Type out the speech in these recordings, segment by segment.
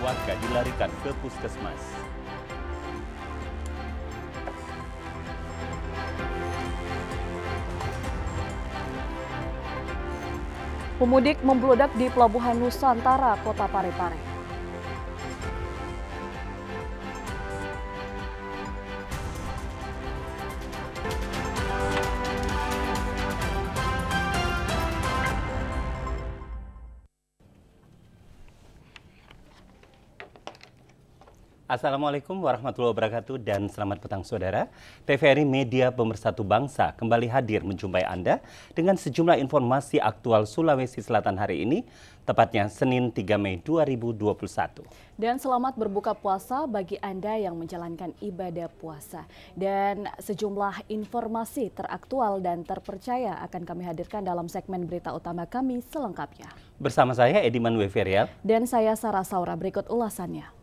warga dilarikan ke puskesmas. Pemudik membludak di Pelabuhan Nusantara, Kota Parepare. Assalamualaikum warahmatullahi wabarakatuh dan selamat petang saudara. TVRI Media Pemersatu Bangsa kembali hadir menjumpai Anda dengan sejumlah informasi aktual Sulawesi Selatan hari ini, tepatnya Senin 3 Mei 2021. Dan selamat berbuka puasa bagi Anda yang menjalankan ibadah puasa. Dan sejumlah informasi teraktual dan terpercaya akan kami hadirkan dalam segmen berita utama kami selengkapnya. Bersama saya Ediman Weverial. Dan saya Sarah Saura, berikut ulasannya.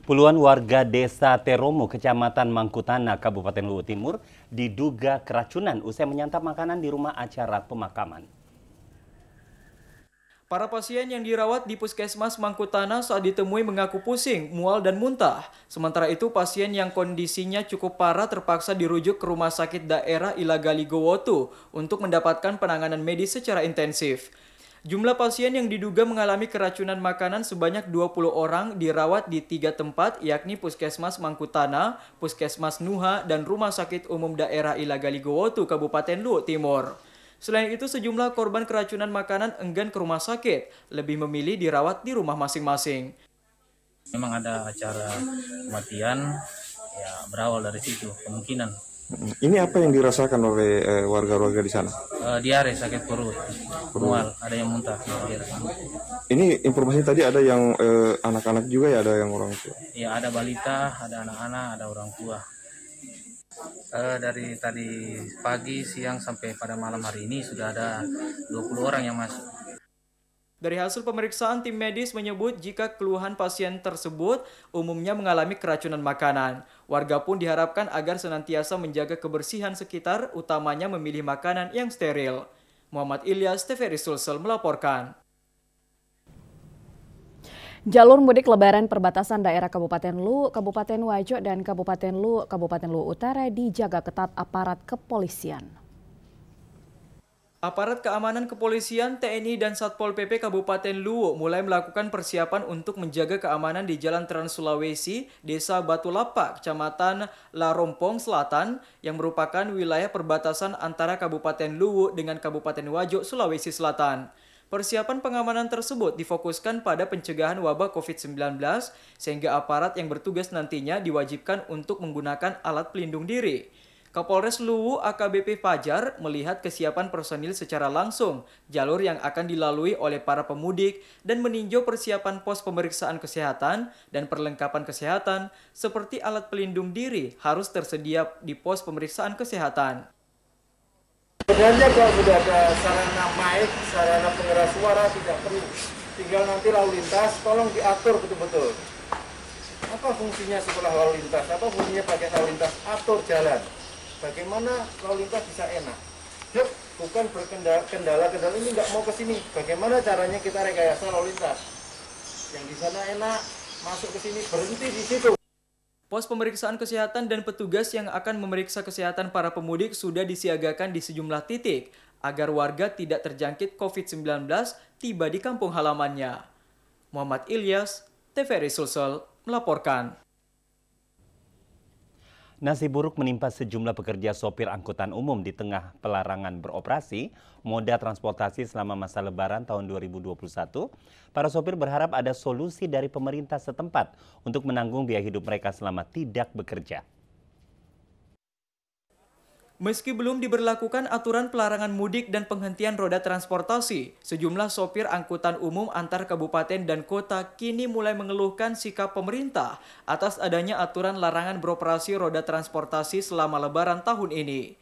Puluhan warga desa Teromo, Kecamatan Mangkutana, Kabupaten Luwu Timur diduga keracunan usai menyantap makanan di rumah acara pemakaman. Para pasien yang dirawat di Puskesmas Mangkutana saat ditemui mengaku pusing, mual, dan muntah. Sementara itu, pasien yang kondisinya cukup parah terpaksa dirujuk ke Rumah Sakit Daerah Ilagali Gowotu untuk mendapatkan penanganan medis secara intensif. Jumlah pasien yang diduga mengalami keracunan makanan sebanyak 20 orang dirawat di 3 tempat, yakni Puskesmas Mangkutana, Puskesmas Nuha, dan Rumah Sakit Umum Daerah Ilagali Gowotu, Kabupaten Luwu Timur. Selain itu, sejumlah korban keracunan makanan enggan ke rumah sakit, lebih memilih dirawat di rumah masing-masing. Memang ada acara kematian, ya berawal dari situ kemungkinan. Ini apa yang dirasakan oleh warga-warga di sana? Diare, sakit perut, mual, ada yang muntah. Ini informasi tadi ada yang anak-anak juga ya, ada yang orang tua? Ya, ada balita, ada anak-anak, ada orang tua. Dari tadi pagi, siang, sampai pada malam hari ini sudah ada 20 orang yang masuk. Dari hasil pemeriksaan, tim medis menyebut jika keluhan pasien tersebut umumnya mengalami keracunan makanan. Warga pun diharapkan agar senantiasa menjaga kebersihan sekitar, utamanya memilih makanan yang steril. Muhammad Ilyas, TVRI Sulsel melaporkan. Jalur mudik lebaran perbatasan daerah Kabupaten Luwu, Kabupaten Wajo, dan Kabupaten Luwu Utara dijaga ketat aparat kepolisian. Aparat keamanan kepolisian, TNI, dan Satpol PP Kabupaten Luwu mulai melakukan persiapan untuk menjaga keamanan di Jalan Trans Sulawesi, Desa Batu Lapak, Kecamatan Larompong Selatan, yang merupakan wilayah perbatasan antara Kabupaten Luwu dengan Kabupaten Wajo, Sulawesi Selatan. Persiapan pengamanan tersebut difokuskan pada pencegahan wabah COVID-19, sehingga aparat yang bertugas nantinya diwajibkan untuk menggunakan alat pelindung diri. Kapolres Luwu AKBP Fajar melihat kesiapan personil secara langsung, jalur yang akan dilalui oleh para pemudik, dan meninjau persiapan pos pemeriksaan kesehatan dan perlengkapan kesehatan seperti alat pelindung diri harus tersedia di pos pemeriksaan kesehatan. Sebenarnya kalau sudah ada sarana mic, sarana pengeras suara tidak perlu. Tinggal nanti lalu lintas, tolong diatur betul-betul. Apa fungsinya setelah lalu lintas? Apa fungsinya pakai lalu lintas? Atur jalan. Bagaimana lalu lintas bisa enak? Yuk, bukan kendala ini nggak mau ke sini. Bagaimana caranya kita rekayasa lalu lintas? Yang di sana enak, masuk ke sini, berhenti di situ. Pos pemeriksaan kesehatan dan petugas yang akan memeriksa kesehatan para pemudik sudah disiagakan di sejumlah titik agar warga tidak terjangkit COVID-19 tiba di kampung halamannya. Muhammad Ilyas, TVRI Sulsel melaporkan. Nasib buruk menimpa sejumlah pekerja sopir angkutan umum di tengah pelarangan beroperasi moda transportasi selama masa Lebaran tahun 2021. Para sopir berharap ada solusi dari pemerintah setempat untuk menanggung biaya hidup mereka selama tidak bekerja. Meski belum diberlakukan aturan pelarangan mudik dan penghentian roda transportasi, sejumlah sopir angkutan umum antar kabupaten dan kota kini mulai mengeluhkan sikap pemerintah atas adanya aturan larangan beroperasi roda transportasi selama Lebaran tahun ini.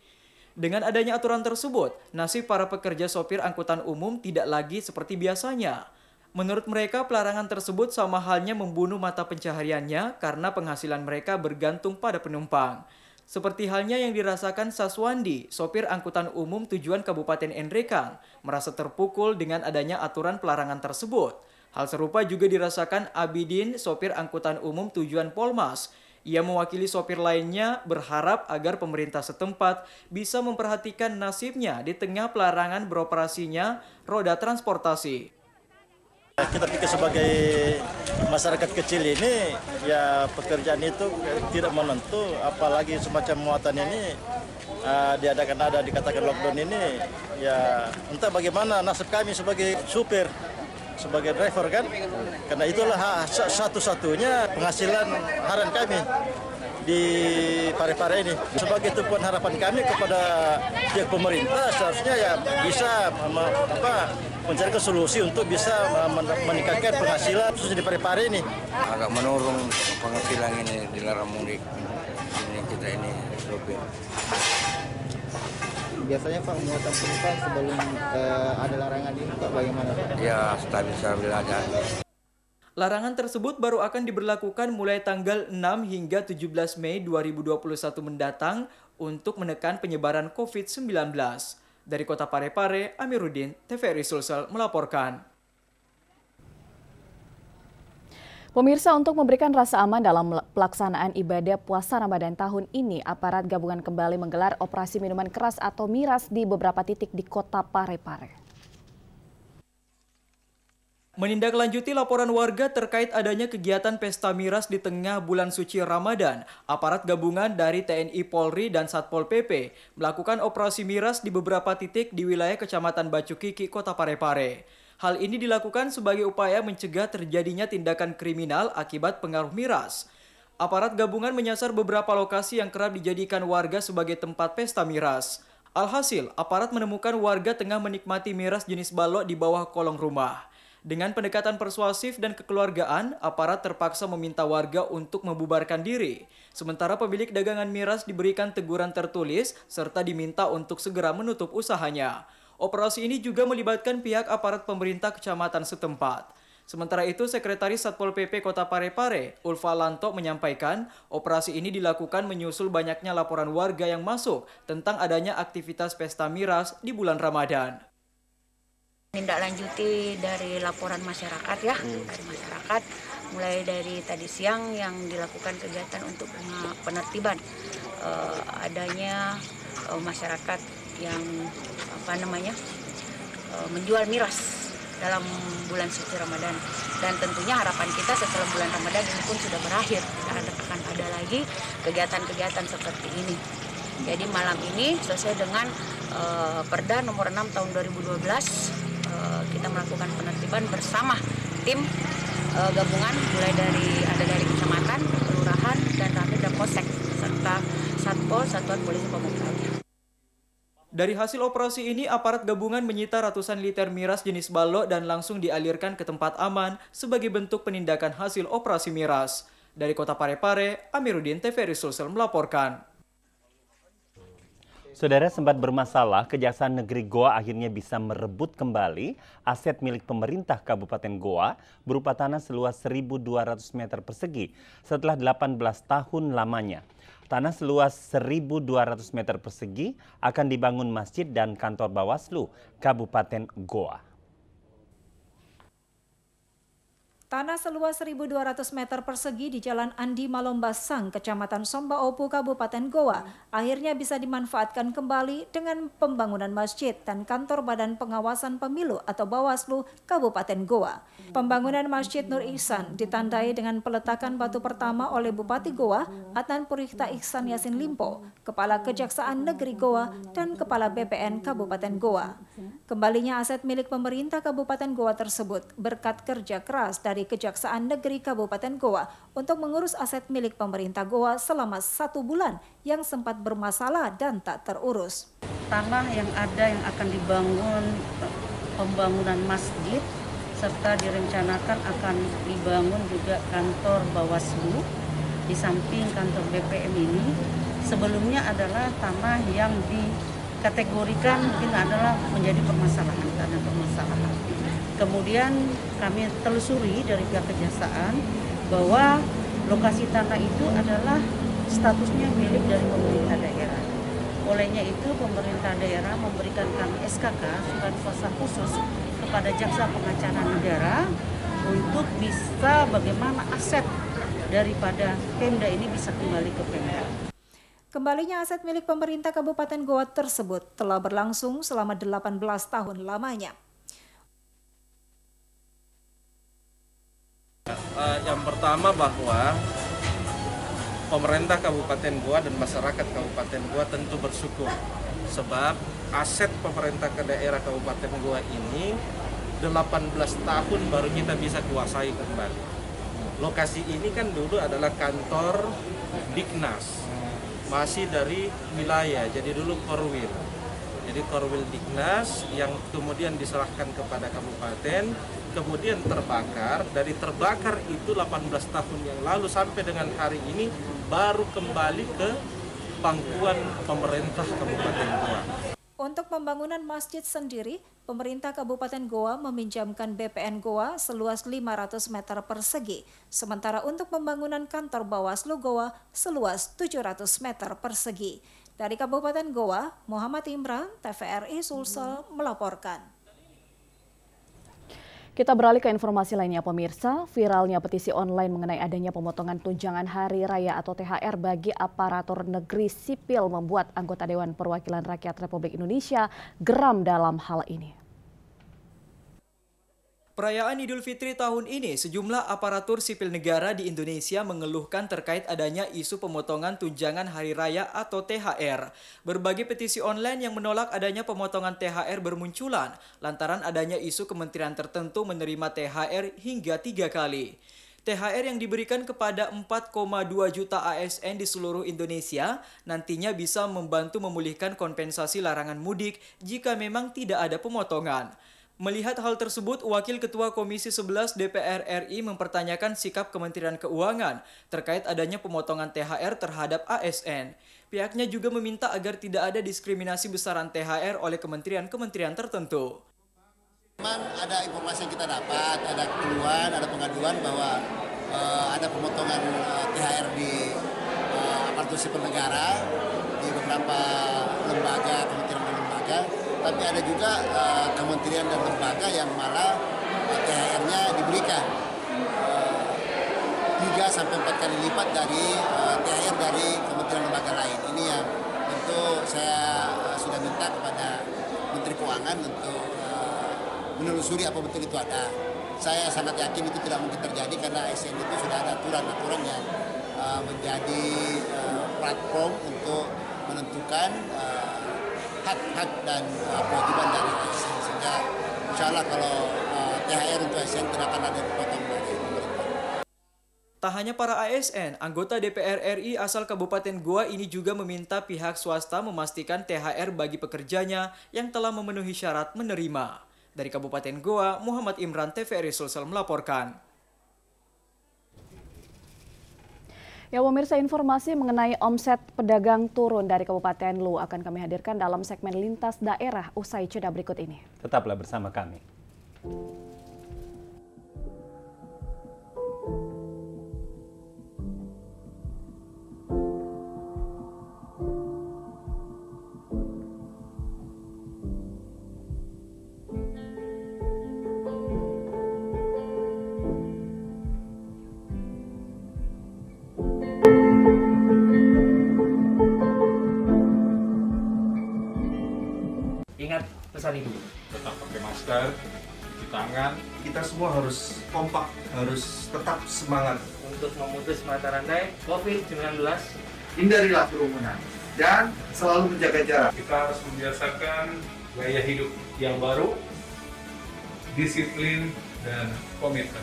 Dengan adanya aturan tersebut, nasib para pekerja sopir angkutan umum tidak lagi seperti biasanya. Menurut mereka, pelarangan tersebut sama halnya membunuh mata pencahariannya karena penghasilan mereka bergantung pada penumpang. Seperti halnya yang dirasakan Saswandi, sopir angkutan umum tujuan Kabupaten Nrekang, merasa terpukul dengan adanya aturan pelarangan tersebut. Hal serupa juga dirasakan Abidin, sopir angkutan umum tujuan Polmas. Ia mewakili sopir lainnya berharap agar pemerintah setempat bisa memperhatikan nasibnya di tengah pelarangan beroperasinya roda transportasi. Kita pikir sebagai masyarakat kecil ini, ya pekerjaan itu tidak menentu, apalagi semacam muatan ini dikatakan lockdown ini, ya entah bagaimana nasib kami sebagai supir, sebagai driver kan, karena itulah satu-satunya penghasilan harian kami di Parepare ini. Sebagai tumpuan harapan kami kepada pihak pemerintah, seharusnya ya bisa mencari solusi untuk bisa meningkatkan penghasilan khususnya di Parepare ini. Agak menurun penghasilan ini dilarang mudik ini kita ini sopir. Biasanya Pak muatan penumpang sebelum ada larangan ini Pak bagaimana Pak? Ya stabil-stabil aja. Larangan tersebut baru akan diberlakukan mulai tanggal 6 hingga 17 Mei 2021 mendatang untuk menekan penyebaran COVID-19. Dari Kota Parepare, Amiruddin, TVRI Sulsel melaporkan. Pemirsa, untuk memberikan rasa aman dalam pelaksanaan ibadah puasa Ramadan tahun ini, aparat gabungan kembali menggelar operasi minuman keras atau miras di beberapa titik di Kota Parepare. Menindaklanjuti laporan warga terkait adanya kegiatan pesta miras di tengah bulan suci Ramadan, aparat gabungan dari TNI Polri dan Satpol PP melakukan operasi miras di beberapa titik di wilayah Kecamatan Bacukiki, Kota Parepare. Hal ini dilakukan sebagai upaya mencegah terjadinya tindakan kriminal akibat pengaruh miras. Aparat gabungan menyasar beberapa lokasi yang kerap dijadikan warga sebagai tempat pesta miras. Alhasil, aparat menemukan warga tengah menikmati miras jenis balok di bawah kolong rumah. Dengan pendekatan persuasif dan kekeluargaan, aparat terpaksa meminta warga untuk membubarkan diri. Sementara pemilik dagangan miras diberikan teguran tertulis serta diminta untuk segera menutup usahanya. Operasi ini juga melibatkan pihak aparat pemerintah kecamatan setempat. Sementara itu, Sekretaris Satpol PP Kota Parepare, Ulfa Lanto, menyampaikan operasi ini dilakukan menyusul banyaknya laporan warga yang masuk tentang adanya aktivitas pesta miras di bulan Ramadan. Tindak-lanjuti dari laporan masyarakat ya, dari masyarakat mulai dari tadi siang yang dilakukan kegiatan untuk penertiban adanya masyarakat yang menjual miras dalam bulan suci Ramadan, dan tentunya harapan kita setelah bulan Ramadan ini pun sudah berakhir, akan ada lagi kegiatan-kegiatan seperti ini. Jadi malam ini sesuai dengan Perda nomor 6 tahun 2012 kita melakukan penertiban bersama tim gabungan mulai dari kecamatan, kelurahan, dan Ramil dan Polsek serta Satpol, Satuan Polisi Pamung Praja. Dari hasil operasi ini, aparat gabungan menyita ratusan liter miras jenis balok dan langsung dialirkan ke tempat aman sebagai bentuk penindakan hasil operasi miras. Dari Kota Parepare, Amiruddin, TVRI Sulsel melaporkan. Saudara, sempat bermasalah, Kejaksaan Negeri Goa akhirnya bisa merebut kembali aset milik pemerintah Kabupaten Goa berupa tanah seluas 1.200 meter persegi setelah 18 tahun lamanya. Tanah seluas 1.200 meter persegi akan dibangun masjid dan kantor Bawaslu Kabupaten Goa. Tanah seluas 1.200 meter persegi di Jalan Andi Malombasang, Kecamatan Sombaopu, Kabupaten Goa, akhirnya bisa dimanfaatkan kembali dengan pembangunan masjid dan kantor Badan Pengawasan Pemilu atau Bawaslu Kabupaten Goa. Pembangunan Masjid Nur Ihsan ditandai dengan peletakan batu pertama oleh Bupati Goa, Adnan Purihta Ihsan Yasin Limpo, Kepala Kejaksaan Negeri Goa, dan Kepala BPN Kabupaten Goa. Kembalinya aset milik pemerintah Kabupaten Goa tersebut berkat kerja keras dari Kejaksaan Negeri Kabupaten Goa untuk mengurus aset milik pemerintah Goa selama 1 bulan yang sempat bermasalah dan tak terurus. Tanah yang ada yang akan dibangun pembangunan masjid serta direncanakan akan dibangun juga kantor Bawaslu di samping kantor BPM ini sebelumnya adalah tanah yang dikategorikan mungkin adalah menjadi permasalahan, tanah permasalahan. Kemudian kami telusuri dari pihak Kejaksaan bahwa lokasi tanah itu adalah statusnya milik dari pemerintah daerah. Olehnya itu pemerintah daerah memberikan kami SKK, surat kuasa khusus, kepada Jaksa Pengacara Negara untuk bisa bagaimana aset daripada Pemda ini bisa kembali ke Pemda. Kembalinya aset milik pemerintah Kabupaten Goa tersebut telah berlangsung selama 18 tahun lamanya. Yang pertama bahwa pemerintah Kabupaten Goa dan masyarakat Kabupaten Goa tentu bersyukur sebab aset pemerintah ke daerah Kabupaten Goa ini 18 tahun baru kita bisa kuasai kembali. Lokasi ini kan dulu adalah kantor Diknas, masih dari wilayah, jadi dulu Korwil. Jadi Korwil Diknas yang kemudian diserahkan kepada kabupaten, kemudian terbakar. Dari terbakar itu 18 tahun yang lalu sampai dengan hari ini baru kembali ke pangkuan pemerintah Kabupaten Goa. Untuk pembangunan masjid sendiri, pemerintah Kabupaten Goa meminjamkan BPN Goa seluas 500 meter persegi, sementara untuk pembangunan kantor Bawaslu Goa seluas 700 meter persegi. Dari Kabupaten Goa, Muhammad Imran, TVRI Sulsel melaporkan. Kita beralih ke informasi lainnya pemirsa, viralnya petisi online mengenai adanya pemotongan tunjangan hari raya atau THR bagi aparatur negeri sipil membuat anggota Dewan Perwakilan Rakyat Republik Indonesia geram dalam hal ini. Perayaan Idul Fitri tahun ini, sejumlah aparatur sipil negara di Indonesia mengeluhkan terkait adanya isu pemotongan tunjangan hari raya atau THR. Berbagai petisi online yang menolak adanya pemotongan THR bermunculan lantaran adanya isu kementerian tertentu menerima THR hingga 3 kali. THR yang diberikan kepada 4,2 juta ASN di seluruh Indonesia nantinya bisa membantu memulihkan kompensasi larangan mudik jika memang tidak ada pemotongan. Melihat hal tersebut, Wakil Ketua Komisi 11 DPR RI mempertanyakan sikap Kementerian Keuangan terkait adanya pemotongan THR terhadap ASN. Pihaknya juga meminta agar tidak ada diskriminasi besaran THR oleh kementerian-kementerian tertentu. Memang ada informasi yang kita dapat, ada keluhan, ada pengaduan bahwa ada pemotongan THR di aparatur sipil negara, di beberapa lembaga, kementerian dan lembaga. Tapi ada juga kementerian dan lembaga yang malah THR-nya diberikan 3-4 kali lipat dari THR dari kementerian lembaga lain. Ini yang tentu saya sudah minta kepada Menteri Keuangan untuk menelusuri apa betul itu ada. Saya sangat yakin itu tidak mungkin terjadi karena ASN itu sudah ada aturan-aturan yang menjadi platform untuk menentukan hak-hak dan kewajiban dari ASN, sehingga insya Allah kalau THR untuk ASN tidak akan ada dipotong dari pemerintah. Tak hanya para ASN, anggota DPR RI asal Kabupaten Goa ini juga meminta pihak swasta memastikan THR bagi pekerjanya yang telah memenuhi syarat menerima. Dari Kabupaten Goa, Muhammad Imran, TVRI Sulsel melaporkan. Ya pemirsa, informasi mengenai omset pedagang turun dari Kabupaten Lu akan kami hadirkan dalam segmen Lintas Daerah usai jeda berikut ini. Tetaplah bersama kami. Ingat pesan ibu, tetap pakai masker, cuci tangan. Kita semua harus kompak, harus tetap semangat untuk memutus mata rantai COVID-19. Hindarilah kerumunan dan selalu menjaga jarak. Kita harus membiasakan gaya hidup yang baru, disiplin dan komitmen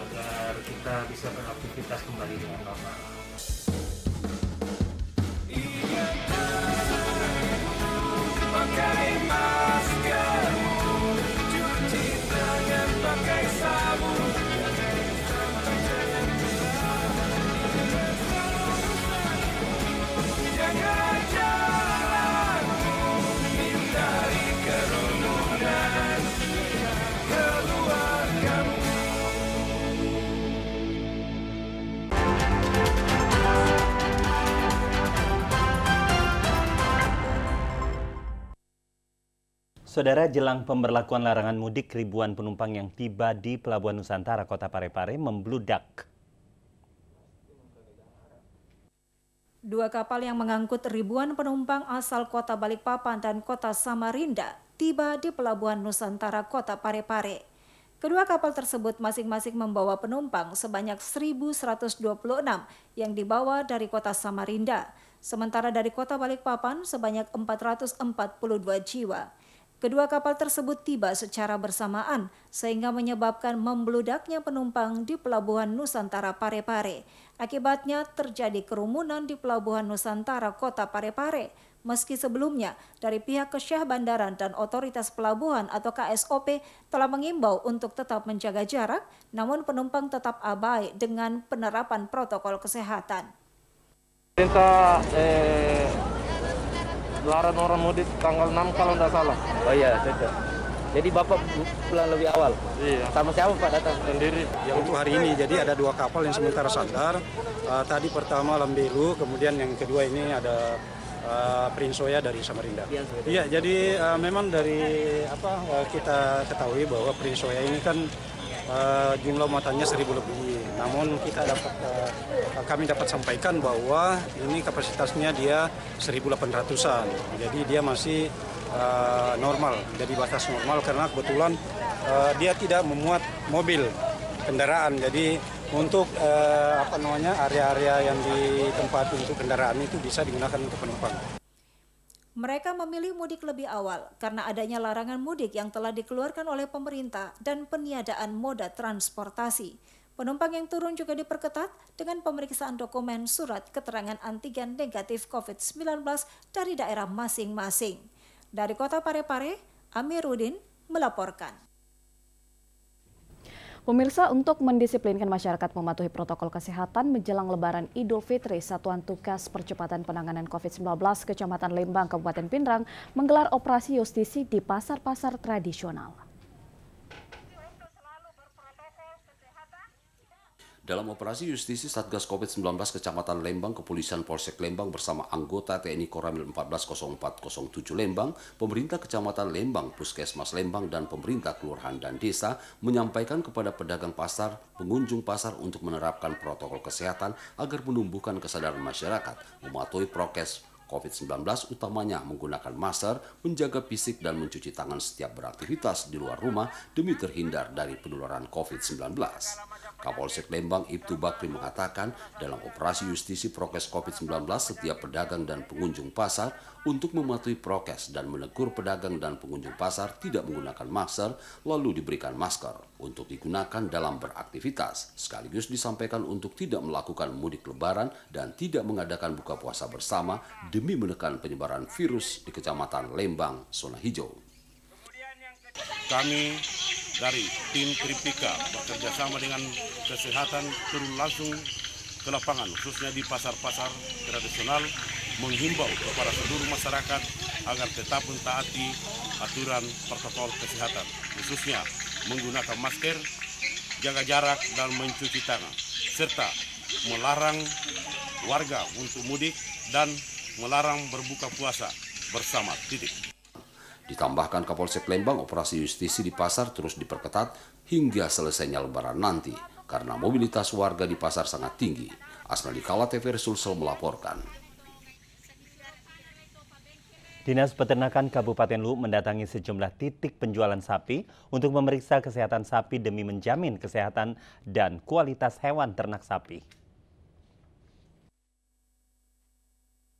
agar kita bisa beraktivitas kembali dengan normal. Pakai masker, cuci tangan pakai sabun. Jaga jarak, hindari kerumunan, keluar kamu. Saudara, jelang pemberlakuan larangan mudik, ribuan penumpang yang tiba di Pelabuhan Nusantara Kota Parepare membludak. Dua kapal yang mengangkut ribuan penumpang asal Kota Balikpapan dan Kota Samarinda tiba di Pelabuhan Nusantara Kota Parepare. Kedua kapal tersebut masing-masing membawa penumpang sebanyak 1.126 yang dibawa dari Kota Samarinda. Sementara dari Kota Balikpapan sebanyak 442 jiwa. Kedua kapal tersebut tiba secara bersamaan sehingga menyebabkan membludaknya penumpang di Pelabuhan Nusantara Parepare. Akibatnya terjadi kerumunan di Pelabuhan Nusantara Kota Parepare. Meski sebelumnya dari pihak Kesyah Bandaran dan Otoritas Pelabuhan atau KSOP telah mengimbau untuk tetap menjaga jarak, namun penumpang tetap abai dengan penerapan protokol kesehatan. Perintah larang orang mudik tanggal 6 kalau tidak salah. Oh iya, cocok. Jadi Bapak pulang lebih awal? Iya. Sama siapa Pak datang? Sendiri. Yang untuk hari ini, jadi ada dua kapal yang sementara sandar. Tadi pertama Lambelu, kemudian yang kedua ini ada Prinsoya dari Samarinda. Iya, jadi memang dari apa kita ketahui bahwa Prinsoya ini kan jumlah muatannya 1.000 lebih. Namun kita kami dapat sampaikan bahwa ini kapasitasnya dia 1.800-an. Jadi dia masih normal, jadi batas normal karena kebetulan dia tidak memuat mobil kendaraan. Jadi untuk area-area yang di tempat untuk kendaraan itu bisa digunakan untuk penumpang. Mereka memilih mudik lebih awal karena adanya larangan mudik yang telah dikeluarkan oleh pemerintah dan peniadaan moda transportasi. Penumpang yang turun juga diperketat dengan pemeriksaan dokumen surat keterangan antigen negatif COVID-19 dari daerah masing-masing. Dari Kota Parepare, Amiruddin melaporkan. Pemirsa, untuk mendisiplinkan masyarakat mematuhi protokol kesehatan menjelang Lebaran Idul Fitri, Satuan Tugas Percepatan Penanganan COVID-19 Kecamatan Lembang, Kabupaten Pindrang menggelar operasi justisi di pasar-pasar tradisional. Dalam operasi justisi Satgas COVID-19 Kecamatan Lembang, Kepolisian Polsek Lembang bersama anggota TNI Koramil 140407 Lembang, pemerintah Kecamatan Lembang, Puskesmas Lembang, dan pemerintah Kelurahan dan Desa menyampaikan kepada pedagang pasar, pengunjung pasar untuk menerapkan protokol kesehatan agar menumbuhkan kesadaran masyarakat, mematuhi prokes COVID-19 utamanya menggunakan masker, menjaga fisik dan mencuci tangan setiap beraktivitas di luar rumah demi terhindar dari penularan COVID-19. Kapolsek Lembang Ibtu Bakri mengatakan dalam operasi justisi prokes COVID-19 setiap pedagang dan pengunjung pasar untuk mematuhi prokes dan menegur pedagang dan pengunjung pasar tidak menggunakan masker lalu diberikan masker untuk digunakan dalam beraktivitas. Sekaligus disampaikan untuk tidak melakukan mudik lebaran dan tidak mengadakan buka puasa bersama demi menekan penyebaran virus di Kecamatan Lembang, zona hijau. Kami dari tim Tripika bekerja sama dengan kesehatan turun langsung ke lapangan, khususnya di pasar-pasar tradisional, menghimbau kepada seluruh masyarakat agar tetap mentaati aturan protokol kesehatan, khususnya menggunakan masker, jaga jarak, dan mencuci tangan, serta melarang warga untuk mudik dan melarang berbuka puasa bersama. Ditambahkan Kapolsek Lembang, operasi justisi di pasar terus diperketat hingga selesainya Lebaran nanti karena mobilitas warga di pasar sangat tinggi. Asnadi Kala TV Sulsel melaporkan. Dinas Peternakan Kabupaten Luwu mendatangi sejumlah titik penjualan sapi untuk memeriksa kesehatan sapi demi menjamin kesehatan dan kualitas hewan ternak sapi.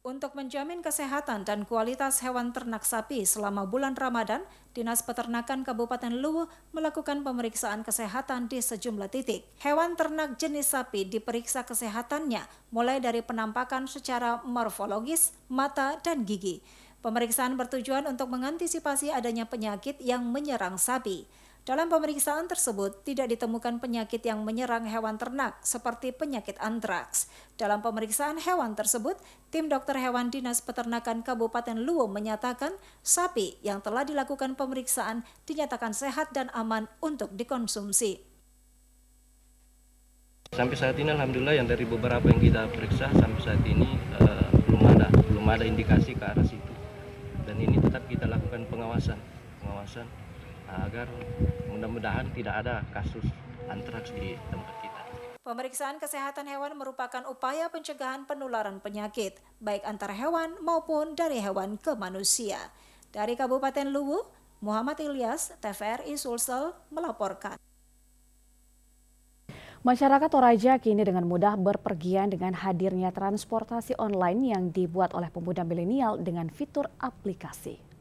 Untuk menjamin kesehatan dan kualitas hewan ternak sapi selama bulan Ramadan, Dinas Peternakan Kabupaten Luwu melakukan pemeriksaan kesehatan di sejumlah titik. Hewan ternak jenis sapi diperiksa kesehatannya mulai dari penampakan secara morfologis, mata, dan gigi. Pemeriksaan bertujuan untuk mengantisipasi adanya penyakit yang menyerang sapi. Dalam pemeriksaan tersebut, tidak ditemukan penyakit yang menyerang hewan ternak seperti penyakit antraks. Dalam pemeriksaan hewan tersebut, tim dokter hewan Dinas Peternakan Kabupaten Luwu menyatakan sapi yang telah dilakukan pemeriksaan dinyatakan sehat dan aman untuk dikonsumsi. Sampai saat ini alhamdulillah yang dari beberapa yang kita periksa sampai saat ini belum ada indikasi ke arah situ. Dan ini tetap kita lakukan pengawasan. pengawasan agar mudah-mudahan tidak ada kasus antraks di tempat kita. Pemeriksaan kesehatan hewan merupakan upaya pencegahan penularan penyakit, baik antar hewan maupun dari hewan ke manusia. Dari Kabupaten Luwu, Muhammad Ilyas, TVRI Sulsel melaporkan. Masyarakat Toraja kini dengan mudah berpergian dengan hadirnya transportasi online yang dibuat oleh pemuda milenial dengan fitur aplikasi.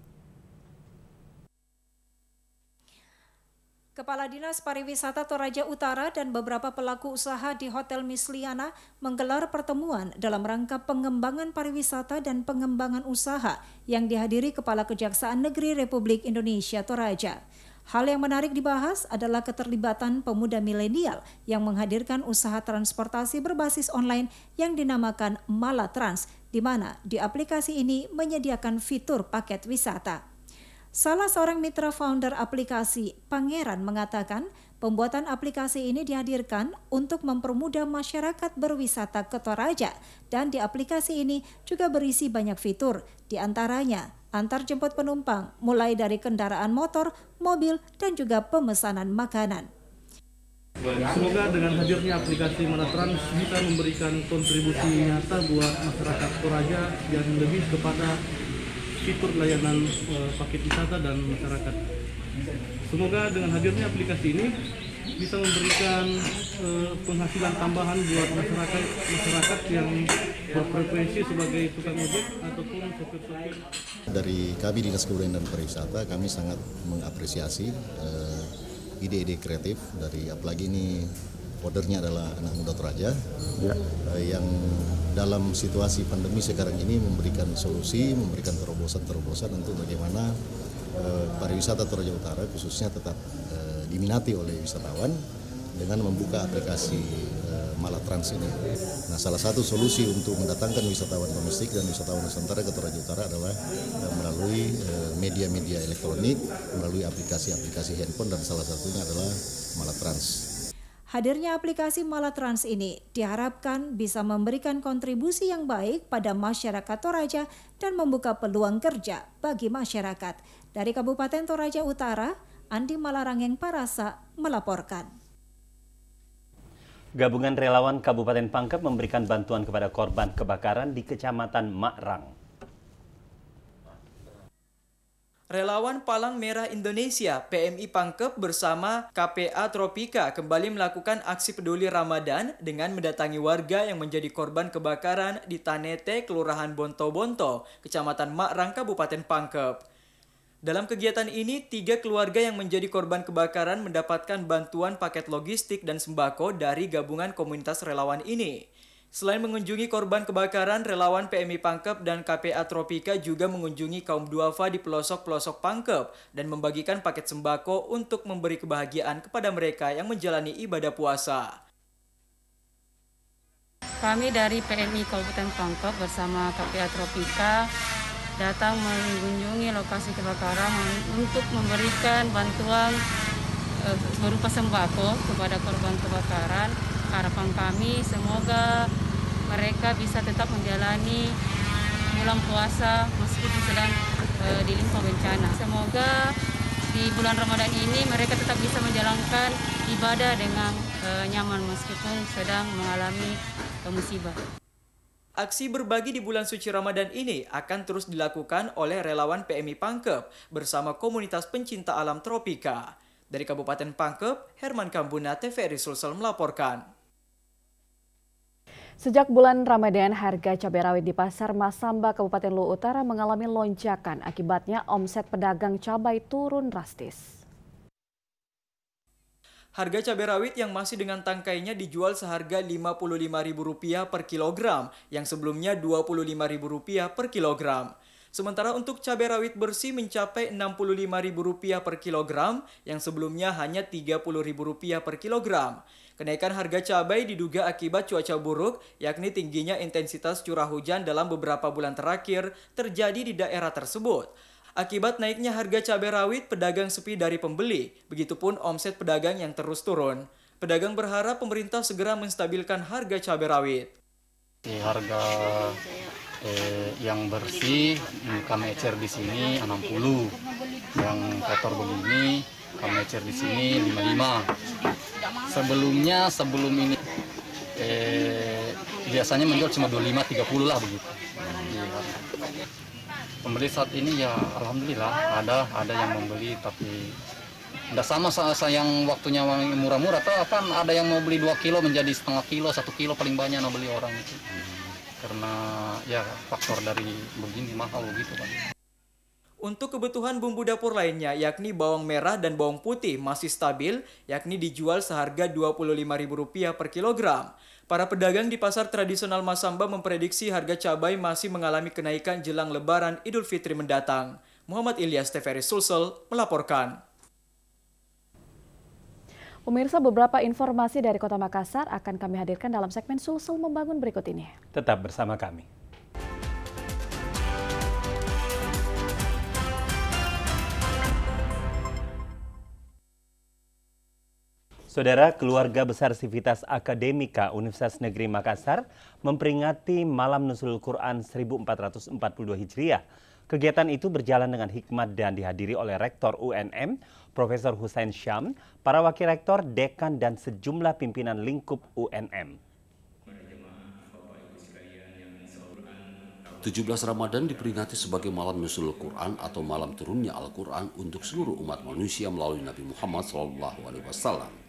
Kepala Dinas Pariwisata Toraja Utara dan beberapa pelaku usaha di Hotel Misliana menggelar pertemuan dalam rangka pengembangan pariwisata dan pengembangan usaha yang dihadiri Kepala Kejaksaan Negeri Republik Indonesia Toraja. Hal yang menarik dibahas adalah keterlibatan pemuda milenial yang menghadirkan usaha transportasi berbasis online yang dinamakan Malatrans, di mana di aplikasi ini menyediakan fitur paket wisata. Salah seorang mitra founder aplikasi, Pangeran, mengatakan pembuatan aplikasi ini dihadirkan untuk mempermudah masyarakat berwisata ke Toraja, dan di aplikasi ini juga berisi banyak fitur, di antaranya antar jemput penumpang, mulai dari kendaraan motor, mobil, dan juga pemesanan makanan. Semoga dengan hadirnya aplikasi Malatrans bisa memberikan kontribusi nyata buat masyarakat Toraja yang lebih kepada fitur layanan paket wisata dan masyarakat. Semoga dengan hadirnya aplikasi ini bisa memberikan penghasilan tambahan buat masyarakat yang berprofesi sebagai tukang ojek ataupun sopir-sopir. Dari kami Dinas Kebudayaan dan Pariwisata, kami sangat mengapresiasi ide-ide kreatif dari, apalagi ini ordernya adalah anak muda Toraja yang dalam situasi pandemi sekarang ini memberikan solusi, memberikan terobosan-terobosan untuk bagaimana pariwisata Toraja Utara khususnya tetap diminati oleh wisatawan dengan membuka aplikasi Malatrans ini. Nah, salah satu solusi untuk mendatangkan wisatawan domestik dan wisatawan Nusantara ke Toraja Utara adalah melalui media-media elektronik, melalui aplikasi-aplikasi handphone, dan salah satunya adalah Malatrans. Hadirnya aplikasi Malatrans ini diharapkan bisa memberikan kontribusi yang baik pada masyarakat Toraja dan membuka peluang kerja bagi masyarakat. Dari Kabupaten Toraja Utara, Andi Malarangeng Parasa melaporkan. Gabungan relawan Kabupaten Pangkep memberikan bantuan kepada korban kebakaran di Kecamatan Makrang. Relawan Palang Merah Indonesia (PMI) Pangkep bersama KPA Tropika kembali melakukan aksi peduli Ramadan dengan mendatangi warga yang menjadi korban kebakaran di Tanete, Kelurahan Bonto-Bonto, Kecamatan Makrang, Kabupaten Pangkep. Dalam kegiatan ini, 3 keluarga yang menjadi korban kebakaran mendapatkan bantuan paket logistik dan sembako dari gabungan komunitas relawan ini. Selain mengunjungi korban kebakaran, relawan PMI Pangkep dan KPA Tropika juga mengunjungi kaum duafa di pelosok-pelosok Pangkep dan membagikan paket sembako untuk memberi kebahagiaan kepada mereka yang menjalani ibadah puasa. Kami dari PMI Kabupaten Pangkep bersama KPA Tropika datang mengunjungi lokasi kebakaran untuk memberikan bantuan berupa sembako kepada korban kebakaran. Harapan kami semoga mereka bisa tetap menjalani bulan puasa meskipun sedang dilimpa bencana. Semoga di bulan Ramadan ini mereka tetap bisa menjalankan ibadah dengan nyaman meskipun sedang mengalami musibah. Aksi berbagi di bulan suci Ramadan ini akan terus dilakukan oleh relawan PMI Pangkep bersama komunitas pencinta alam Tropika. Dari Kabupaten Pangkep, Herman Kambuna, TVRI Sulsel melaporkan. Sejak bulan Ramadan, harga cabai rawit di Pasar Masamba, Kabupaten Luwu Utara mengalami lonjakan. Akibatnya omset pedagang cabai turun drastis. Harga cabai rawit yang masih dengan tangkainya dijual seharga Rp55.000 per kilogram, yang sebelumnya Rp25.000 per kilogram. Sementara untuk cabai rawit bersih mencapai Rp65.000 per kilogram, yang sebelumnya hanya Rp30.000 per kilogram. Kenaikan harga cabai diduga akibat cuaca buruk, yakni tingginya intensitas curah hujan dalam beberapa bulan terakhir terjadi di daerah tersebut. Akibat naiknya harga cabai rawit, pedagang sepi dari pembeli, begitupun omset pedagang yang terus turun. Pedagang berharap pemerintah segera menstabilkan harga cabai rawit. Harga yang bersih kami ecer di sini 60, yang kotor begini kami ecer di sini 55. Sebelum ini biasanya menjual cuma 25-30 lah begitu. Pembeli saat ini ya alhamdulillah ada yang membeli, tapi tidak sama yang waktunya murah-murah. Kan ada yang mau beli 2 kilo menjadi setengah kilo, 1 kilo paling banyak mau beli orang itu. Karena ya faktor dari begini mahal begitu kan. Untuk kebutuhan bumbu dapur lainnya, yakni bawang merah dan bawang putih masih stabil, yakni dijual seharga Rp25.000 per kilogram. Para pedagang di pasar tradisional Masamba memprediksi harga cabai masih mengalami kenaikan jelang Lebaran Idul Fitri mendatang. Muhammad Ilyas, TVRI Sulsel, melaporkan. Pemirsa, beberapa informasi dari Kota Makassar akan kami hadirkan dalam segmen Sulsel Membangun berikut ini. Tetap bersama kami. Saudara, keluarga besar Sivitas Akademika Universitas Negeri Makassar memperingati Malam Nuzulul Quran 1442 Hijriah. Kegiatan itu berjalan dengan hikmat dan dihadiri oleh Rektor UNM, Profesor Hussein Syam, para wakil rektor, dekan, dan sejumlah pimpinan lingkup UNM. 17 Ramadan diperingati sebagai Malam Nuzulul Quran atau malam turunnya Al-Quran untuk seluruh umat manusia melalui Nabi Muhammad SAW.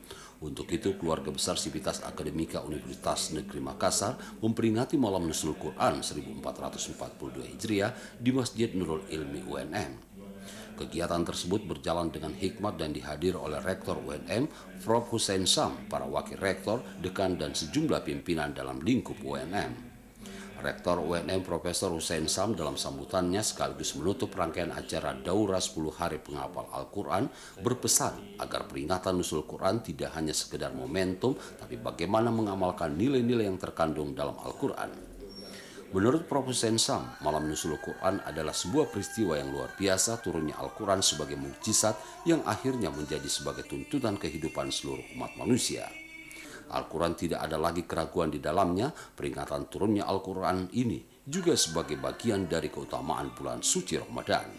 Untuk itu, keluarga besar Sivitas Akademika Universitas Negeri Makassar memperingati Malam Nuzulul Quran 1442 Hijriah di Masjid Nurul Ilmi UNM. Kegiatan tersebut berjalan dengan hikmat dan dihadiri oleh Rektor UNM, Prof. Hussein Syam, para wakil rektor, dekan, dan sejumlah pimpinan dalam lingkup UNM. Rektor UNM Profesor Hussein Syam dalam sambutannya sekaligus menutup rangkaian acara Daurah 10 Hari Penghafal Al-Quran berpesan agar peringatan Nuzulul Quran tidak hanya sekedar momentum, tapi bagaimana mengamalkan nilai-nilai yang terkandung dalam Al-Quran. Menurut Prof. Hussein Syam, Malam Nuzulul Quran adalah sebuah peristiwa yang luar biasa turunnya Al-Quran sebagai mukjizat yang akhirnya menjadi sebagai tuntutan kehidupan seluruh umat manusia. Al-Quran tidak ada lagi keraguan di dalamnya. Peringatan turunnya Al-Quran ini juga sebagai bagian dari keutamaan bulan suci Ramadan.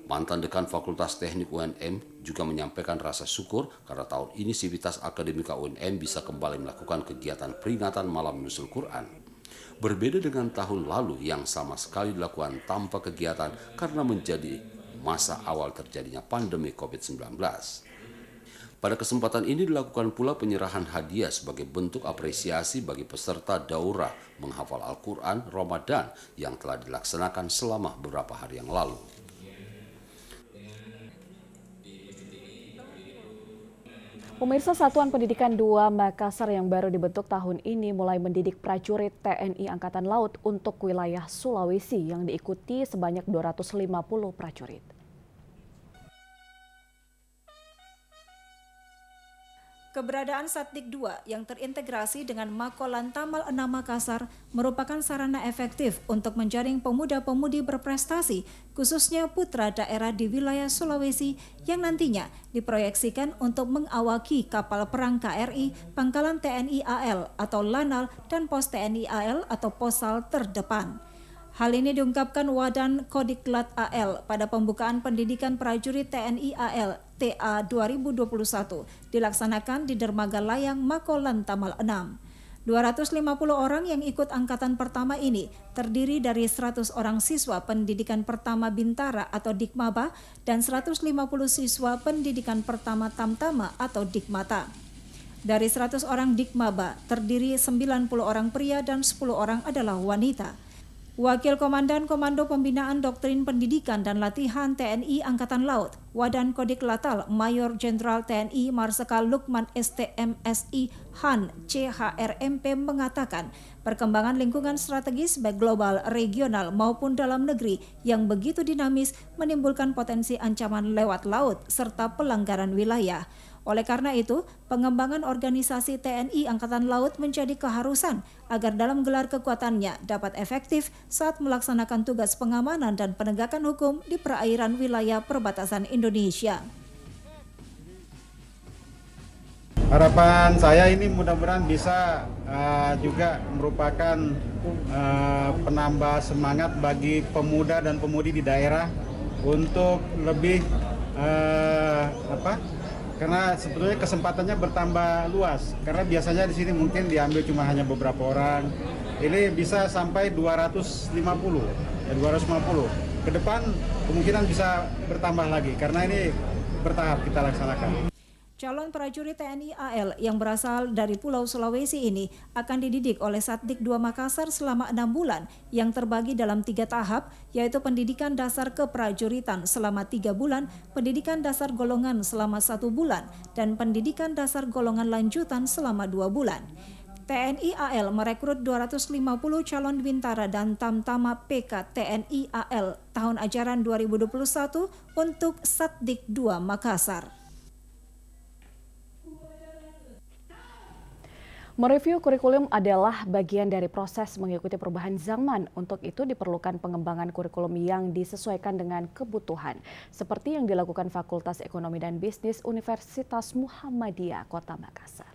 Mantan dekan Fakultas Teknik UNM juga menyampaikan rasa syukur karena tahun ini Sivitas Akademika UNM bisa kembali melakukan kegiatan peringatan Malam Nuzulul Quran. Berbeda dengan tahun lalu yang sama sekali dilakukan tanpa kegiatan karena menjadi masa awal terjadinya pandemi COVID-19. Pada kesempatan ini dilakukan pula penyerahan hadiah sebagai bentuk apresiasi bagi peserta daurah menghafal Al-Quran Ramadan yang telah dilaksanakan selama beberapa hari yang lalu. Pemirsa, Satuan Pendidikan 2 Makassar yang baru dibentuk tahun ini mulai mendidik prajurit TNI Angkatan Laut untuk wilayah Sulawesi yang diikuti sebanyak 250 prajurit. Keberadaan Satdik 2 yang terintegrasi dengan Makolan Tamal 6 Makassar merupakan sarana efektif untuk menjaring pemuda-pemudi berprestasi, khususnya putra daerah di wilayah Sulawesi yang nantinya diproyeksikan untuk mengawaki kapal perang KRI, Pangkalan TNI AL atau Lanal, dan Pos TNI AL atau Posal terdepan. Hal ini diungkapkan Wadan Kodiklat AL pada pembukaan pendidikan prajurit TNI AL TA 2021 dilaksanakan di Dermaga Layang Makolan Tamal 6. 250 orang yang ikut angkatan pertama ini terdiri dari 100 orang siswa pendidikan pertama Bintara atau Dikmaba dan 150 siswa pendidikan pertama Tamtama atau Dikmata. Dari 100 orang Dikmaba terdiri 90 orang pria dan 10 orang adalah wanita. Wakil Komandan Komando Pembinaan Doktrin Pendidikan dan Latihan TNI Angkatan Laut, Wadan Kodik Latal, Mayor Jenderal TNI Marsikal Lukman STMSI Han CHRMP mengatakan, perkembangan lingkungan strategis baik global, regional maupun dalam negeri yang begitu dinamis menimbulkan potensi ancaman lewat laut serta pelanggaran wilayah. Oleh karena itu, pengembangan organisasi TNI Angkatan Laut menjadi keharusan agar dalam gelar kekuatannya dapat efektif saat melaksanakan tugas pengamanan dan penegakan hukum di perairan wilayah perbatasan Indonesia. Harapan saya ini mudah-mudahan bisa juga merupakan penambah semangat bagi pemuda dan pemudi di daerah untuk lebih karena sebetulnya kesempatannya bertambah luas. Karena biasanya di sini mungkin diambil cuma hanya beberapa orang. Ini bisa sampai 250. Ke depan kemungkinan bisa bertambah lagi karena ini bertahap kita laksanakan. Calon prajurit TNI AL yang berasal dari Pulau Sulawesi ini akan dididik oleh Satdik 2 Makassar selama 6 bulan yang terbagi dalam 3 tahap, yaitu pendidikan dasar keprajuritan selama 3 bulan, pendidikan dasar golongan selama 1 bulan, dan pendidikan dasar golongan lanjutan selama 2 bulan. TNI AL merekrut 250 calon bintara dan tamtama PK TNI AL tahun ajaran 2021 untuk Satdik 2 Makassar. Mereview kurikulum adalah bagian dari proses mengikuti perubahan zaman. Untuk itu diperlukan pengembangan kurikulum yang disesuaikan dengan kebutuhan, seperti yang dilakukan Fakultas Ekonomi dan Bisnis Universitas Muhammadiyah Kota Makassar.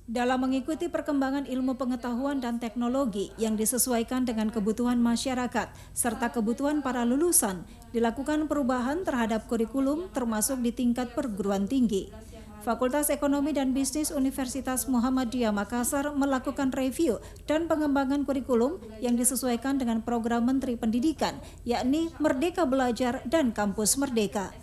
Dalam mengikuti perkembangan ilmu pengetahuan dan teknologi yang disesuaikan dengan kebutuhan masyarakat serta kebutuhan para lulusan, dilakukan perubahan terhadap kurikulum termasuk di tingkat perguruan tinggi. Fakultas Ekonomi dan Bisnis Universitas Muhammadiyah Makassar melakukan review dan pengembangan kurikulum yang disesuaikan dengan program Menteri Pendidikan, yakni Merdeka Belajar dan Kampus Merdeka.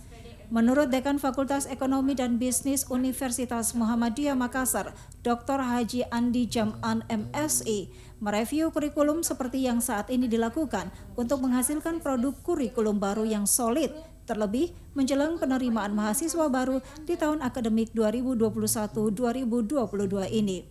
Menurut Dekan Fakultas Ekonomi dan Bisnis Universitas Muhammadiyah Makassar, Dr. Haji Andi Jam'an MSI, mereview kurikulum seperti yang saat ini dilakukan untuk menghasilkan produk kurikulum baru yang solid, terlebih menjelang penerimaan mahasiswa baru di tahun akademik 2021-2022 ini.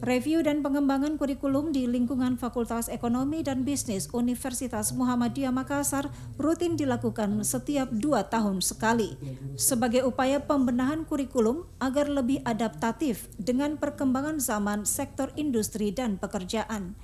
Review dan pengembangan kurikulum di lingkungan Fakultas Ekonomi dan Bisnis Universitas Muhammadiyah Makassar rutin dilakukan setiap 2 tahun sekali sebagai upaya pembenahan kurikulum agar lebih adaptatif dengan perkembangan zaman sektor industri dan pekerjaan.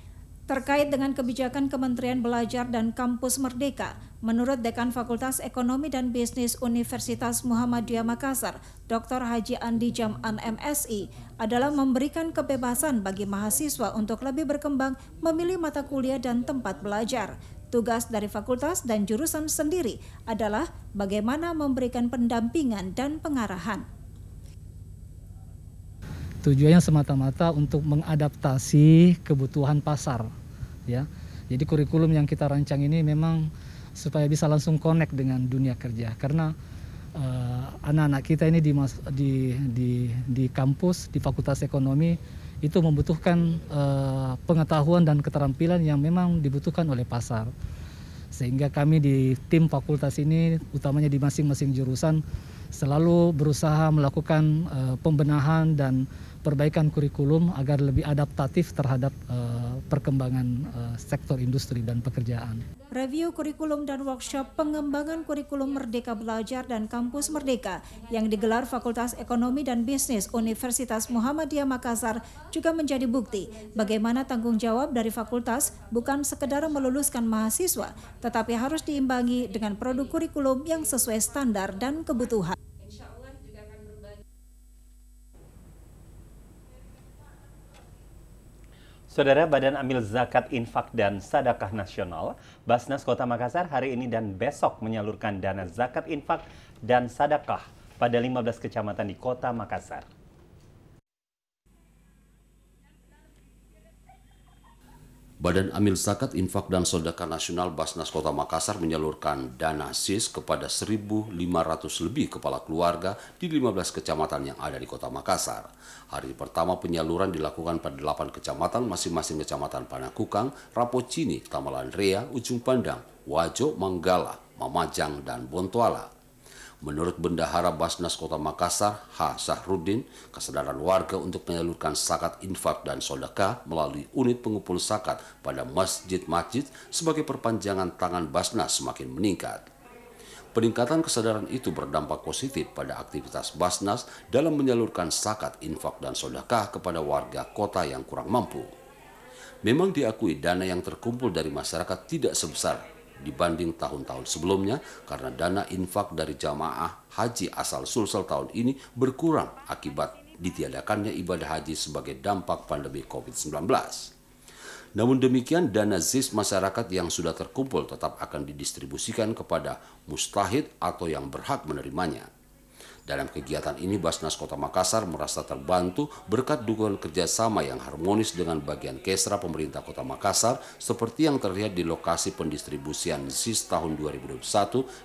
Terkait dengan kebijakan Kementerian Belajar dan Kampus Merdeka, menurut Dekan Fakultas Ekonomi dan Bisnis Universitas Muhammadiyah Makassar, Dr. Haji Andi Jam'an MSI, adalah memberikan kebebasan bagi mahasiswa untuk lebih berkembang memilih mata kuliah dan tempat belajar. Tugas dari fakultas dan jurusan sendiri adalah bagaimana memberikan pendampingan dan pengarahan. Tujuannya semata-mata untuk mengadaptasi kebutuhan pasar, ya. Jadi kurikulum yang kita rancang ini memang supaya bisa langsung connect dengan dunia kerja, karena anak-anak kita ini di kampus, di Fakultas Ekonomi itu membutuhkan pengetahuan dan keterampilan yang memang dibutuhkan oleh pasar. Sehingga kami di tim fakultas ini, utamanya di masing-masing jurusan, selalu berusaha melakukan pembenahan dan perbaikan kurikulum agar lebih adaptatif terhadap perkembangan sektor industri dan pekerjaan. Review kurikulum dan workshop pengembangan kurikulum Merdeka Belajar dan Kampus Merdeka yang digelar Fakultas Ekonomi dan Bisnis Universitas Muhammadiyah Makassar juga menjadi bukti bagaimana tanggung jawab dari fakultas bukan sekedar meluluskan mahasiswa, tetapi harus diimbangi dengan produk kurikulum yang sesuai standar dan kebutuhan. Saudara, Badan Amil Zakat Infak dan Sadakah Nasional Basnas Kota Makassar hari ini dan besok menyalurkan dana zakat infak dan sadakah pada 15 kecamatan di Kota Makassar. Badan Amil Zakat Infak dan Sedekah Nasional Basnas Kota Makassar menyalurkan dana SIS kepada 1.500 lebih kepala keluarga di 15 kecamatan yang ada di Kota Makassar. Hari pertama penyaluran dilakukan pada 8 kecamatan, masing-masing kecamatan Panakukang, Rapocini, Tamalandrea, Ujung Pandang, Wajo, Manggala, Mamajang, dan Bontoala. Menurut Bendahara Basnas Kota Makassar, H. Sahrudin, kesadaran warga untuk menyalurkan zakat infak dan sedekah melalui unit pengumpul zakat pada masjid-masjid sebagai perpanjangan tangan Basnas semakin meningkat. Peningkatan kesadaran itu berdampak positif pada aktivitas Basnas dalam menyalurkan zakat infak dan sedekah kepada warga kota yang kurang mampu. Memang diakui dana yang terkumpul dari masyarakat tidak sebesar dibanding tahun-tahun sebelumnya karena dana infak dari jamaah haji asal Sulsel tahun ini berkurang akibat ditiadakannya ibadah haji sebagai dampak pandemi COVID-19. Namun demikian, dana ZIS masyarakat yang sudah terkumpul tetap akan didistribusikan kepada mustahid atau yang berhak menerimanya. Dalam kegiatan ini, Basnas Kota Makassar merasa terbantu berkat dukungan kerjasama yang harmonis dengan bagian Kesra pemerintah Kota Makassar seperti yang terlihat di lokasi pendistribusian ZIS tahun 2021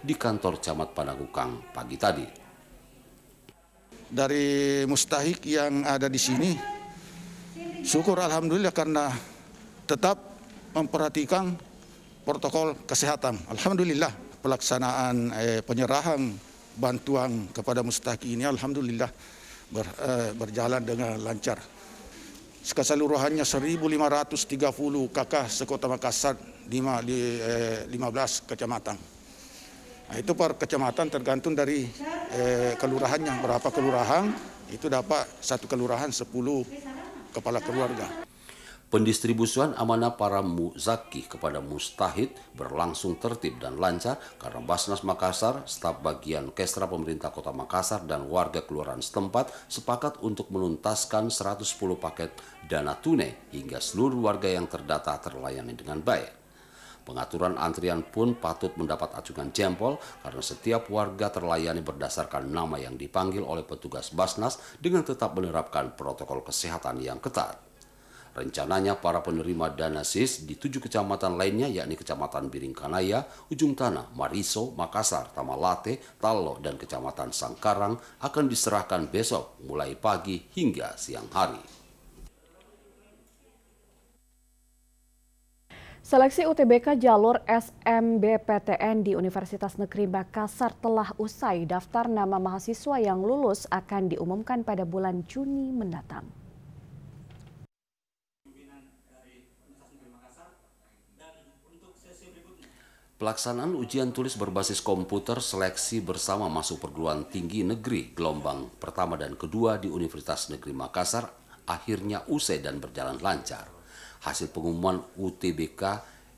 di kantor Camat Panakukang pagi tadi. Dari mustahik yang ada di sini, syukur alhamdulillah karena tetap memperhatikan protokol kesehatan. Alhamdulillah pelaksanaan penyerahan bantuan kepada mustahik ini alhamdulillah berjalan dengan lancar. Keseluruhannya 1.530 KK sekota Makassar di 15 kecamatan. Nah, itu per kecamatan tergantung dari kelurahannya. Berapa kelurahan itu dapat satu kelurahan 10 kepala keluarga. Pendistribusian amanah para muzaki kepada mustahid berlangsung tertib dan lancar karena Basnas Makassar, staf bagian Kesra pemerintah Kota Makassar dan warga kelurahan setempat sepakat untuk menuntaskan 110 paket dana tunai hingga seluruh warga yang terdata terlayani dengan baik. Pengaturan antrian pun patut mendapat acungan jempol karena setiap warga terlayani berdasarkan nama yang dipanggil oleh petugas Basnas dengan tetap menerapkan protokol kesehatan yang ketat. Rencananya para penerima dana ZIS di 7 kecamatan lainnya yakni Kecamatan Biringkanaya, Ujung Tanah, Mariso, Makassar, Tamalate, Talo, dan Kecamatan Sangkarang akan diserahkan besok mulai pagi hingga siang hari. Seleksi UTBK jalur SMBPTN di Universitas Negeri Makassar telah usai. Daftar nama mahasiswa yang lulus akan diumumkan pada bulan Juni mendatang. Pelaksanaan ujian tulis berbasis komputer seleksi bersama masuk perguruan tinggi negeri gelombang pertama dan kedua di Universitas Negeri Makassar akhirnya usai dan berjalan lancar. Hasil pengumuman UTBK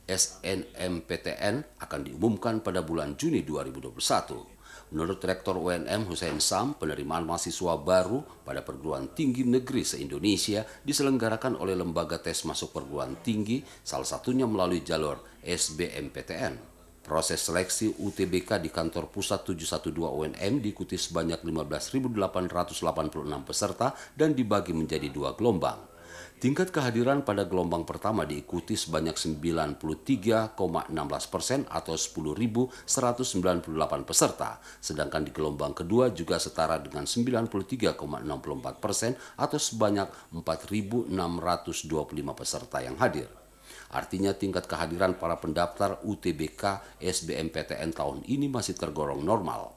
SNMPTN akan diumumkan pada bulan Juni 2021. Menurut Rektor UNM Hussein Sam, penerimaan mahasiswa baru pada perguruan tinggi negeri se-Indonesia diselenggarakan oleh lembaga tes masuk perguruan tinggi, salah satunya melalui jalur SBMPTN. Proses seleksi UTBK di kantor pusat 712 UNM diikuti sebanyak 15.886 peserta dan dibagi menjadi 2 gelombang. Tingkat kehadiran pada gelombang pertama diikuti sebanyak 93,16% atau 10.198 peserta, sedangkan di gelombang kedua juga setara dengan 93,64% atau sebanyak 4.625 peserta yang hadir. Artinya tingkat kehadiran para pendaftar UTBK SBMPTN tahun ini masih tergolong normal.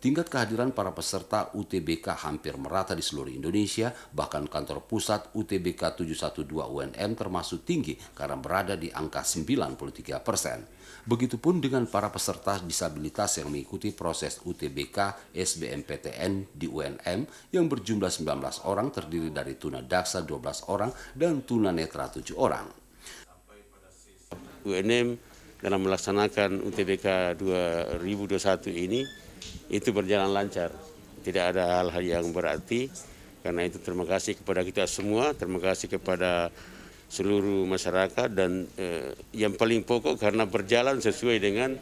Tingkat kehadiran para peserta UTBK hampir merata di seluruh Indonesia, bahkan kantor pusat UTBK 712 UNM termasuk tinggi karena berada di angka 93%. Begitupun dengan para peserta disabilitas yang mengikuti proses UTBK SBMPTN di UNM yang berjumlah 19 orang terdiri dari tunadaksa 12 orang dan tunanetra 7 orang. UNM dalam melaksanakan UTBK 2021 ini itu berjalan lancar, tidak ada hal-hal yang berarti. Karena itu terima kasih kepada kita semua, terima kasih kepada seluruh masyarakat dan yang paling pokok karena berjalan sesuai dengan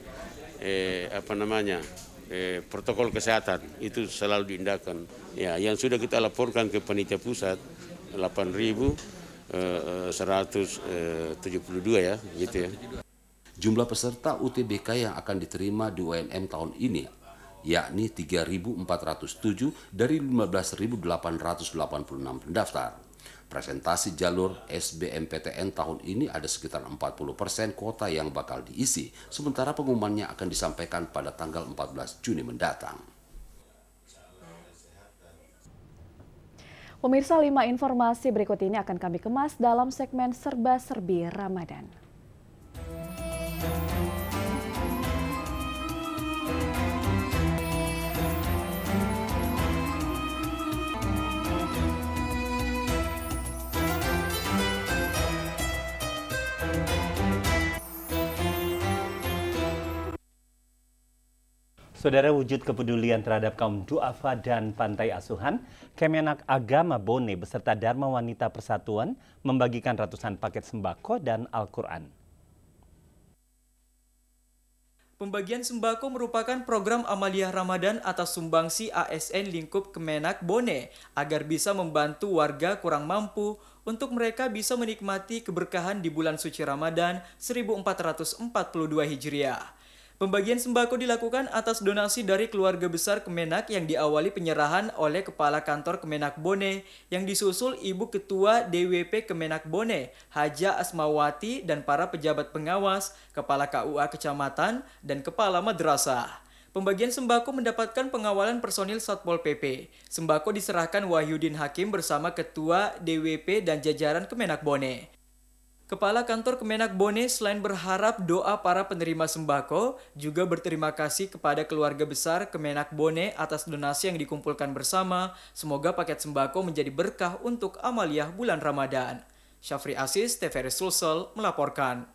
protokol kesehatan itu selalu diindahkan. Ya, yang sudah kita laporkan ke panitia pusat 8.172 ya, gitu ya. Jumlah peserta UTBK yang akan diterima di UNM tahun ini yakni 3.407 dari 15.886 pendaftar. Presentasi jalur SBMPTN tahun ini ada sekitar 40% kuota yang bakal diisi, sementara pengumumannya akan disampaikan pada tanggal 14 Juni mendatang. Pemirsa, 5 informasi berikut ini akan kami kemas dalam segmen Serba-Serbi Ramadan. Saudara, wujud kepedulian terhadap kaum duafa dan pantai asuhan, Kemenak Agama Bone beserta Dharma Wanita Persatuan membagikan ratusan paket sembako dan Al-Quran. Pembagian sembako merupakan program amaliyah Ramadan atas sumbangsi ASN lingkup Kemenak Bone agar bisa membantu warga kurang mampu untuk mereka bisa menikmati keberkahan di bulan suci Ramadan 1442 Hijriah. Pembagian sembako dilakukan atas donasi dari keluarga besar Kemenak yang diawali penyerahan oleh Kepala Kantor Kemenak Bone yang disusul Ibu Ketua DWP Kemenak Bone, Haja Asmawati, dan para pejabat pengawas, Kepala KUA Kecamatan, dan Kepala Madrasah. Pembagian sembako mendapatkan pengawalan personil Satpol PP. Sembako diserahkan Wahyudin Hakim bersama Ketua DWP dan jajaran Kemenak Bone. Kepala Kantor Kemenak Bone selain berharap doa para penerima sembako, juga berterima kasih kepada keluarga besar Kemenak Bone atas donasi yang dikumpulkan bersama. Semoga paket sembako menjadi berkah untuk amaliyah bulan Ramadan. Syafri Aziz, TVRI Sulsel melaporkan.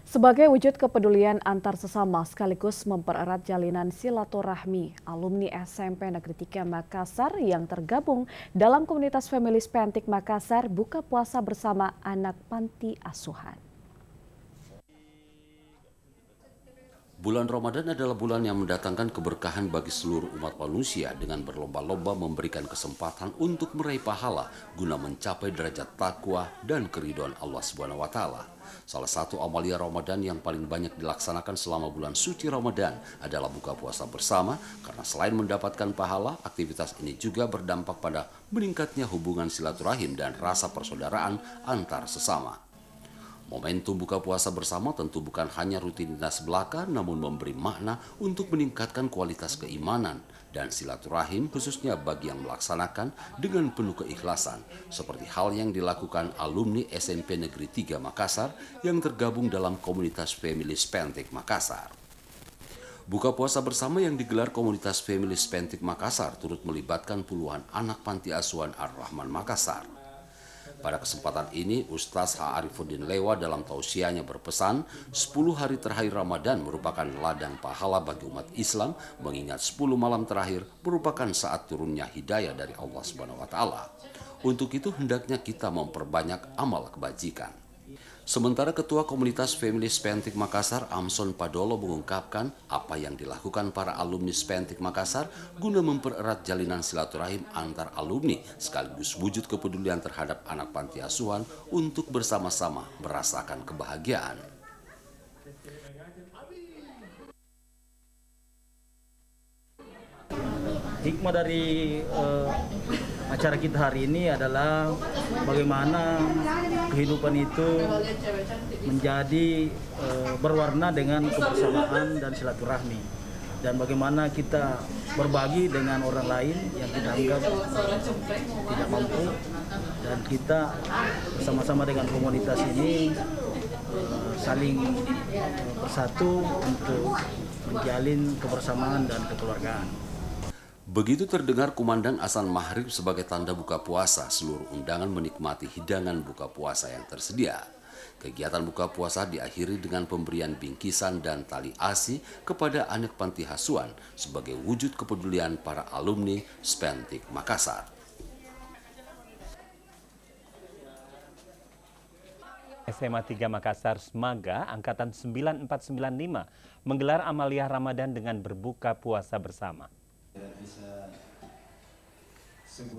Sebagai wujud kepedulian antar sesama sekaligus mempererat jalinan silaturahmi, alumni SMP Negeri 3 Makassar yang tergabung dalam komunitas Family Spantik Makassar buka puasa bersama anak panti asuhan. Bulan Ramadan adalah bulan yang mendatangkan keberkahan bagi seluruh umat manusia dengan berlomba-lomba memberikan kesempatan untuk meraih pahala guna mencapai derajat takwa dan keridhaan Allah Subhanahu wa taala. Salah satu amaliyah Ramadan yang paling banyak dilaksanakan selama bulan suci Ramadan adalah buka puasa bersama, karena selain mendapatkan pahala, aktivitas ini juga berdampak pada meningkatnya hubungan silaturahim dan rasa persaudaraan antar sesama. Momentum buka puasa bersama tentu bukan hanya rutinitas belaka, namun memberi makna untuk meningkatkan kualitas keimanan dan silaturahim, khususnya bagi yang melaksanakan dengan penuh keikhlasan, seperti hal yang dilakukan alumni SMP Negeri 3 Makassar yang tergabung dalam komunitas Family Spantik Makassar. Buka puasa bersama yang digelar komunitas Family Spantik Makassar turut melibatkan puluhan anak panti asuhan Ar-Rahman Makassar. Pada kesempatan ini, Ustaz H. Arifuddin Lewa dalam tausiahnya berpesan, 10 hari terakhir Ramadan merupakan ladang pahala bagi umat Islam, mengingat 10 malam terakhir merupakan saat turunnya hidayah dari Allah Subhanahu wa taala. Untuk itu hendaknya kita memperbanyak amal kebajikan. Sementara Ketua Komunitas Family Spantik Makassar, Amson Padolo, mengungkapkan apa yang dilakukan para alumni Spantik Makassar guna mempererat jalinan silaturahim antar alumni sekaligus wujud kepedulian terhadap anak panti asuhan untuk bersama-sama merasakan kebahagiaan. Hikmah dari acara kita hari ini adalah bagaimana kehidupan itu menjadi berwarna dengan kebersamaan dan silaturahmi, dan bagaimana kita berbagi dengan orang lain yang kita anggap tidak mampu, dan kita bersama-sama dengan komunitas ini saling bersatu untuk menjalin kebersamaan dan kekeluargaan. Begitu terdengar kumandang azan maghrib sebagai tanda buka puasa, seluruh undangan menikmati hidangan buka puasa yang tersedia. Kegiatan buka puasa diakhiri dengan pemberian bingkisan dan tali asi kepada anak panti asuhan sebagai wujud kepedulian para alumni Spantik Makassar. SMA 3 Makassar Smaga Angkatan 9495 menggelar amaliyah Ramadan dengan berbuka puasa bersama.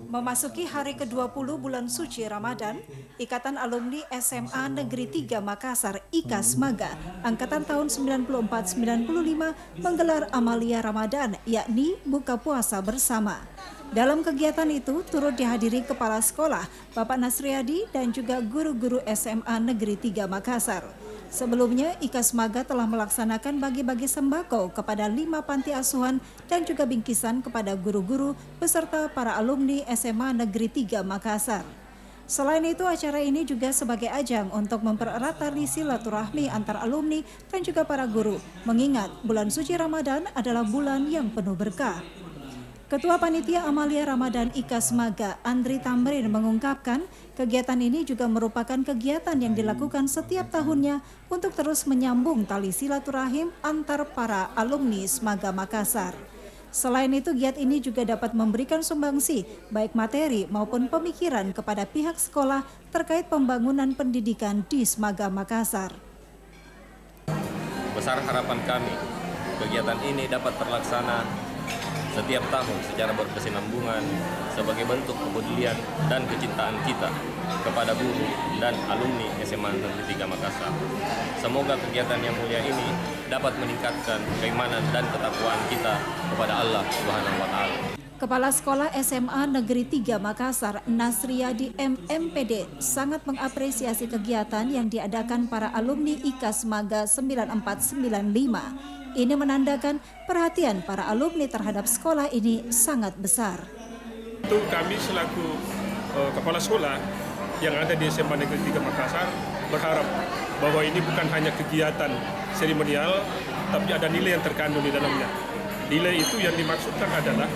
Memasuki hari ke-20 bulan suci Ramadan, Ikatan Alumni SMA Negeri 3 Makassar IKA Smaga Angkatan tahun 94-95 menggelar amaliyah Ramadan, yakni buka puasa bersama. Dalam kegiatan itu turut dihadiri Kepala Sekolah Bapak Nasriadi dan juga guru-guru SMA Negeri 3 Makassar. Sebelumnya, IKA Smaga telah melaksanakan bagi-bagi sembako kepada 5 panti asuhan dan juga bingkisan kepada guru-guru beserta para alumni SMA Negeri 3 Makassar. Selain itu, acara ini juga sebagai ajang untuk mempererat tali silaturahmi antar alumni dan juga para guru, mengingat bulan suci Ramadan adalah bulan yang penuh berkah. Ketua Panitia Amalia Ramadan Ikasmaga, Andri Tamrin mengungkapkan, kegiatan ini juga merupakan kegiatan yang dilakukan setiap tahunnya untuk terus menyambung tali silaturahim antar para alumni Smaga Makassar. Selain itu, giat ini juga dapat memberikan sumbangsi, baik materi maupun pemikiran kepada pihak sekolah terkait pembangunan pendidikan di Smaga Makassar. Besar harapan kami, kegiatan ini dapat terlaksana setiap tahun secara berkesinambungan sebagai bentuk kepedulian dan kecintaan kita kepada guru dan alumni SMA Negeri 3 Makassar. Semoga kegiatan yang mulia ini dapat meningkatkan keimanan dan ketakwaan kita kepada Allah Subhanahu wa Ta'ala. Kepala Sekolah SMA Negeri 3 Makassar, Nasriyadi MMPD, sangat mengapresiasi kegiatan yang diadakan para alumni Ikasmaga 9495. Ini menandakan perhatian para alumni terhadap sekolah ini sangat besar. Untuk kami selaku kepala sekolah yang ada di SMA Negeri 3 Makassar berharap bahwa ini bukan hanya kegiatan seremonial, tapi ada nilai yang terkandung di dalamnya. Nilai itu yang dimaksudkan adalah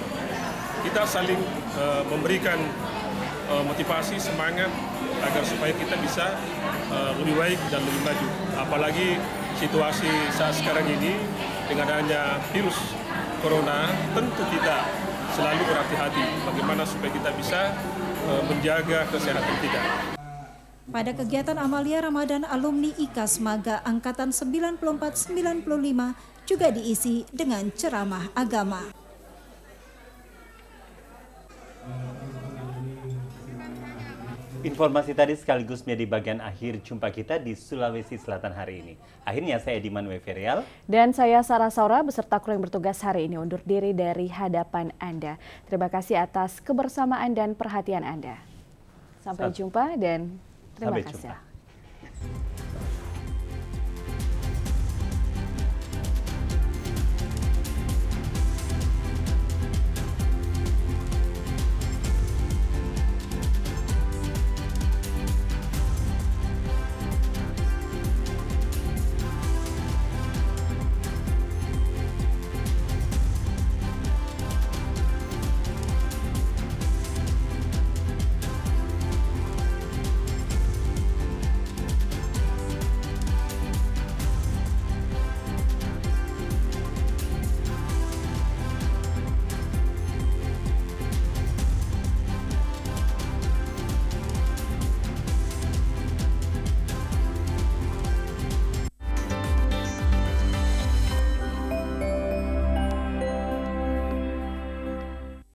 kita saling memberikan motivasi, semangat agar supaya kita bisa lebih baik dan lebih maju. Apalagi situasi saat sekarang ini dengan adanya virus corona, tentu kita selalu berhati-hati bagaimana supaya kita bisa menjaga kesehatan kita. Pada kegiatan Amalia Ramadan alumni Ikasmaga angkatan 94-95 juga diisi dengan ceramah agama. Informasi tadi sekaligus menjadi bagian akhir jumpa kita di Sulawesi Selatan hari ini. Akhirnya saya Diman Weverial. Dan saya Sarah Saura beserta kru yang bertugas hari ini undur diri dari hadapan Anda. Terima kasih atas kebersamaan dan perhatian Anda. Sampai jumpa dan terima kasih.